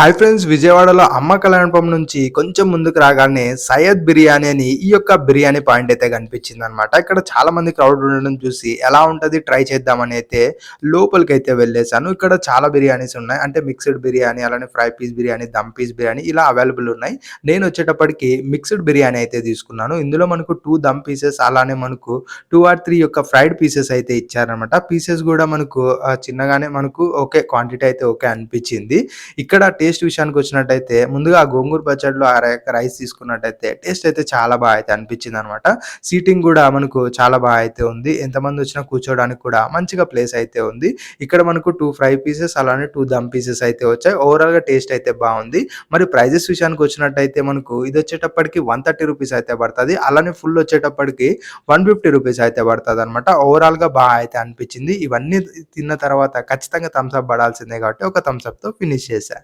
Hi friends, విజయవాడలో అమ్మ కళ్యాణపురం నుంచి కొంచెం ముందుకు రాగానే సయ్యద్ బిర్యానీ అని ఈ యొక్క బిర్యానీ పాయింట్ అయితే కనిపించింది అనమాట. ఇక్కడ చాలా మంది క్రౌడ్ ఉండడం చూసి ఎలా ఉంటది ట్రై చేద్దామని అయితే లోపలికి అయితే వెళ్ళేసాను. ఇక్కడ చాలా బిర్యానీస్ ఉన్నాయి. అంటే మిక్స్డ్ బిర్యానీ, అలానే fry piece biryani, dum piece biryani ఇలా అవైలబుల్ ఉన్నాయి. నేను వచ్చేటప్పటికి మిక్స్డ్ బిర్యానీ అయితే తీసుకున్నాను. ఇందులో మనకు 2 దమ్ పీసెస్, అలానే మనకు 2 ఆర్ 3 యొక్క ఫ్రైడ్ పీసెస్ అయితే ఇచ్చారనమాట. పీసెస్ కూడా మనకు చిన్నగానే మనకు ఓకే, క్వాంటిటీ అయితే ఓకే అనిపించింది. ఇక్కడ టేస్ట్ విషయానికి వచ్చినట్టయితే ముందుగా ఆ గోంగూర పచ్చడిలో ఆ రైస్ తీసుకున్నట్టయితే టేస్ట్ అయితే చాలా బాగా అయితే అనిపించింది అనమాట. సీటింగ్ కూడా మనకు చాలా బాగా అయితే ఉంది. ఎంతమంది వచ్చినా కూర్చోవడానికి కూడా మంచిగా ప్లేస్ అయితే ఉంది. ఇక్కడ మనకు 2 ఫ్రై పీసెస్, అలానే 2 దమ్ పీసెస్ అయితే వచ్చాయి. ఓవరాల్గా టేస్ట్ అయితే బాగుంది. మరి ప్రైజెస్ విషయానికి వచ్చినట్టయితే మనకు ఇది వచ్చేటప్పటికి 130 రూపీస్ అయితే పడుతుంది. అలానే ఫుల్ వచ్చేటప్పటికి 150 రూపీస్ అయితే పడుతుంది అనమాట. ఓవరాల్గా బాగా అయితే అనిపించింది. ఇవన్నీ తిన్న తర్వాత ఖచ్చితంగా థమ్స్అప్ పడాల్సిందే కాబట్టి ఒక థమ్స్అప్తో ఫినిష్ చేశా.